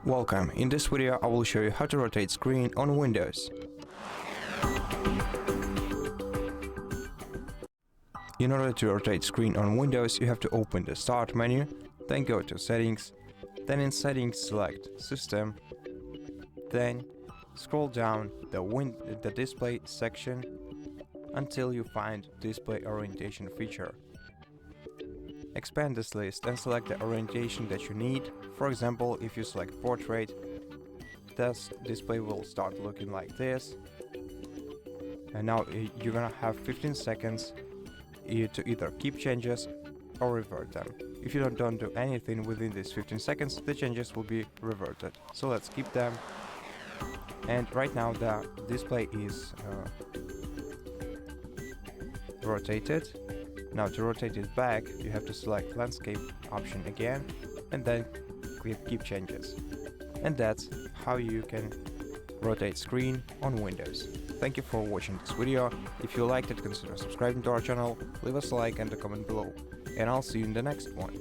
Welcome, in this video I will show you how to rotate screen on Windows. In order to rotate screen on Windows, you have to open the Start menu, then go to Settings, then in Settings select System, then scroll down the Display section until you find Display Orientation feature. Expand this list and select the orientation that you need. For example, if you select Portrait, this display will start looking like this. And now you're gonna have 15 seconds to either keep changes or revert them. If you don't do anything within these 15 seconds, the changes will be reverted. So let's keep them. And right now the display is rotated. Now to rotate it back, you have to select Landscape option again and then click Keep Changes. And that's how you can rotate screen on Windows. Thank you for watching this video. If you liked it, consider subscribing to our channel, leave us a like and a comment below. And I'll see you in the next one.